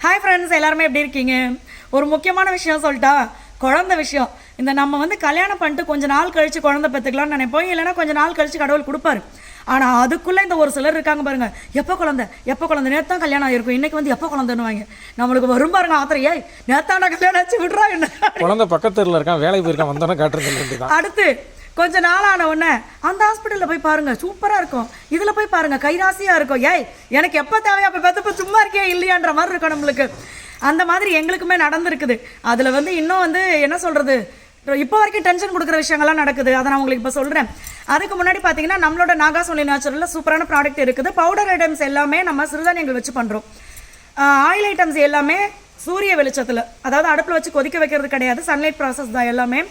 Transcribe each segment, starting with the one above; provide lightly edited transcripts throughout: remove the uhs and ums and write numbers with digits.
Hi friends, எல்லாருமே எப்படி இருக்கீங்க? ஒரு முக்கியமான விஷயம் சொல்லிட்டா, குழந்தை விஷயம். இந்த நம்ம கல்யாணம் பண்ணிட்டு கொஞ்ச நாள் கழிச்சு குழந்தை பெற்றுக்கலாம்னு நினைப்போம், இல்லைன்னா கொஞ்ச நாள் கழிச்சு கடவுள் கொடுப்பாரு. ஆனால் அதுக்குள்ளே இந்த ஒரு சிலர் இருக்காங்க பாருங்க, எப்போ குழந்தை நேற்று தான் கல்யாணம் ஆகிருக்கும், இன்றைக்கி எப்போ குழந்தைன்னு நம்மளுக்கு வரும் பாருங்க ஆத்திரையே, நேத்தாண்டா கல்யாணம் ஆச்சு விட்றா என்ன குழந்தை பக்கத்தில் இருக்கான், வேலைக்கு போயிருக்கான், வந்தோன்னே காட்டுறது. அடுத்து கொஞ்ச நாள் ஆன உடனே அந்த ஹாஸ்பிட்டலில் போய் பாருங்க, சூப்பராக இருக்கும், இதில் போய் பாருங்க கைராசியாக இருக்கும், ஏய் எனக்கு எப்போ தேவையா அப்போ பெற்றப்போ சும்மா இருக்கே இல்லையான்ற மாதிரி இருக்கும் நம்மளுக்கு. அந்த மாதிரி எங்களுக்குமே நடந்துருக்குது. அதில் இன்னும் என்ன சொல்கிறது, இப்போ வரைக்கும் டென்ஷன் கொடுக்குற விஷயங்கள்லாம் நடக்குது. அதை நான் உங்களுக்கு இப்போ சொல்கிறேன். அதுக்கு முன்னாடி பார்த்தீங்கன்னா நம்மளோட நாகாஸ் ஒன்லி நேச்சுரலில் சூப்பரான ப்ராடக்ட் இருக்குது. பவுடர் ஐட்டம்ஸ் எல்லாமே நம்ம சிறுதானியங்கள் வச்சு பண்ணுறோம். ஆயில் ஐட்டம்ஸ் எல்லாமே சூரிய வெளிச்சத்தில், அதாவது அடுப்பில் வச்சு கொதிக்க வைக்கிறது கிடையாது, சன்லைட் ப்ராசஸ் தான் எல்லாமே.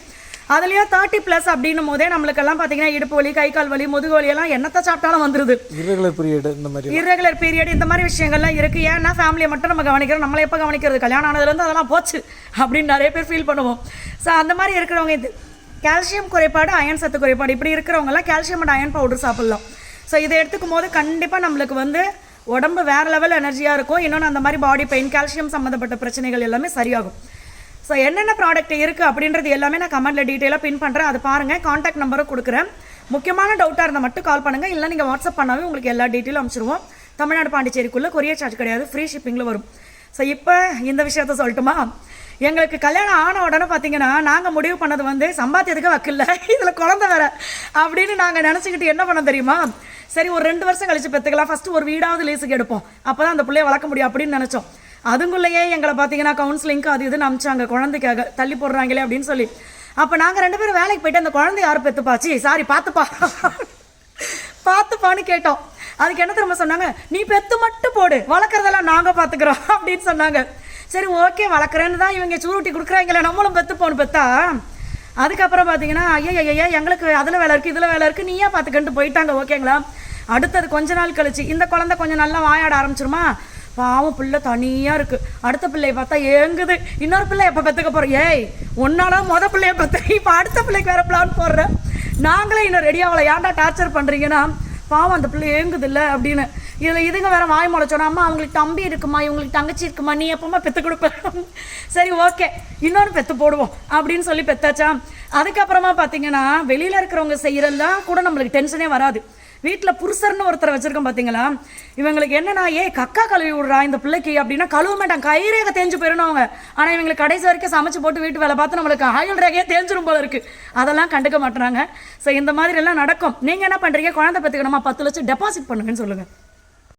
அதுலேயும் 30+ அப்படின்னும் போதே நம்மளுக்கெல்லாம் பார்த்தீங்கன்னா இடுப்பு வலி, கை கால் வலி, முதுகு வலி எல்லாம் என்னத்தை சாப்பிட்டாலும் வந்துடுது. இர்ரெகுலர் பீரியட் இந்த மாதிரி விஷயங்கள்லாம் இருக்குது. ஏன்னா ஃபேமிலியை மட்டும் நம்ம கவனிக்கிறோம், நம்மளை எப்போ கவனிக்கிறது, கல்யாணம் ஆனதுலேருந்து அதெல்லாம் போச்சு அப்படின்னு நிறைய பேர் ஃபீல் பண்ணுவோம். ஸோ அந்த மாதிரி இருக்கிறவங்க இது கால்சியம் குறைபாடு, அயன் சத்து குறைபாடு இப்படி இருக்கிறவங்கலாம் கால்சியம் அண்ட் அயன் பவுடர் சாப்பிட்லாம். ஸோ இதை எடுத்துக்கும் போது கண்டிப்பாக நம்மளுக்கு உடம்பு வேறு லெவல் எனர்ஜியாக இருக்கும். இன்னொன்று அந்த மாதிரி பாடி பெயின், கால்சியம் சம்மந்தப்பட்ட பிரச்சனைகள் எல்லாமே சரியாகும். ஸோ என்னென்ன ப்ராடக்ட் இருக்குது அப்படின்றது எல்லாமே நான் கமெண்ட்டில் டீட்டெயிலாக பின் பண்ணுறேன், அதை பாருங்கள். காண்டாக்ட் நம்பரும் கொடுக்குறேன். முக்கியமான டவுட்டாக இருந்தால் மட்டும் கால் பண்ணுங்கள், இல்லை நீங்கள் வாட்ஸ்அப் பண்ணாவே உங்களுக்கு எல்லா டீட்டெயிலும் அனுப்பிச்சிடுவோம். தமிழ்நாடு பாண்டிச்சேரிக்குள்ளே கொரியர் சார்ஜ் கிடையாது, ஃப்ரீ ஷிப்பிங்கில் வரும். ஸோ இப்போ இந்த விஷயத்த சொல்லட்டுமா, எங்களுக்கு கல்யாணம் ஆன உடனே பார்த்தீங்கன்னா நாங்கள் முடிவு பண்ணது சம்பாத்தியத்துக்கு வக்கில்ல, இதில் குழந்தை வேற அப்படின்னு நாங்கள் நினச்சிக்கிட்டு என்ன பண்ண தெரியுமா, சரி ஒரு 2 வருஷம் கழிச்சு பெற்றுக்கலாம், ஃபஸ்ட்டு ஒரு வீடாவது லீஸுக்கு எடுப்போம், அப்போ தான் அந்த பிள்ளைய வளர்க்க முடியும் அப்படின்னு நினச்சோம். அதுக்குள்ளேயே எங்களை பார்த்தீங்கன்னா கவுன்சிலிங்க்கு அது இதுன்னு அமிச்சாங்க, குழந்தைக்காக தள்ளி போடுறாங்களே அப்படின்னு சொல்லி. அப்போ நாங்கள் 2 பேரும் வேலைக்கு போயிட்டு அந்த குழந்தை யாரும் பெற்றுப்பாச்சு, சாரி பார்த்துப்பான்னு கேட்டோம். அதுக்கு என்ன திரும்ப சொன்னாங்க, நீ பெற்று மட்டும் போடு, வளர்க்குறதெல்லாம் நாங்கள் பார்த்துக்குறோம் அப்படின்னு சொன்னாங்க. சரி ஓகே வளர்க்குறேன்னு தான் இவங்க சூருட்டி கொடுக்குறாங்களே, நம்மளும் பெற்று போகணும் பெற்றா. அதுக்கப்புறம் பார்த்தீங்கன்னா ஐயா எங்களுக்கு அதில் வேலை இருக்குது, இதில் வேலை இருக்குது, நீயே பார்த்துக்கிட்டு போயிட்டாங்க. ஓகேங்களா, அடுத்தது கொஞ்ச நாள் கழிச்சு இந்த குழந்தை கொஞ்சம் நல்லா வாயாட ஆரம்பிச்சிருமா, பாவம் பிள்ளை தனியாக இருக்குது, அடுத்த பிள்ளையை பார்த்தா ஏங்குது, இன்னொரு பிள்ளை எப்போ பெற்றுக்க போகிறோம், ஏய் ஒன்னாலும் பிள்ளைய பெற்ற, இப்போ அடுத்த பிள்ளைக்கு வேறு பிளான் போடுறேன், நாங்களே இன்னும் ரெடியாகல, ஏன்டா டார்ச்சர் பண்ணுறீங்கன்னா, பாவம் அந்த பிள்ளை ஏங்குது இல்லை அப்படின்னு. இதில் இதுங்க வேறு வாய் முளைச்சோன்னா, அம்மா அவங்களுக்கு தம்பி இருக்குமா, இவங்களுக்கு தங்கச்சி இருக்குமா, நீ எப்போமா பெற்று கொடுப்பேன், சரி ஓகே இன்னொன்று பெற்று போடுவோம் அப்படின்னு சொல்லி பெற்றாச்சா. அதுக்கப்புறமா பார்த்தீங்கன்னா வெளியில் இருக்கிறவங்க செய்கிறதெல்லாம் கூட நம்மளுக்கு டென்ஷனே வராது. வீட்டில் புருஷர்னு ஒருத்தரை வச்சுருக்கோம் பார்த்தீங்களா, இவங்களுக்கு என்னன்னா, கக்கா கழுவி விட்றா இந்த பிள்ளைக்கு அப்படின்னா கழுவ மாட்டாங்க, கைரேகை தேஞ்சு போயிடணும் அவங்க. ஆனால் இவங்களுக்கு கடைசி வரைக்கும் சமைச்சு போட்டு வீட்டு வேலை பார்த்து நம்மளுக்கு ஆயுள் ரேகையே தேஞ்சிரும் போல இருக்குது, அதெல்லாம் கண்டுக்க மாட்டுறாங்க. ஸோ இந்த மாதிரி எல்லாம் நடக்கும். நீங்கள் என்ன பண்ணுறீங்க, குழந்தை பெற்றுக்கணுமா, 10 லட்சம் டெபாசிட் பண்ணுங்கன்னு சொல்லுங்கள்.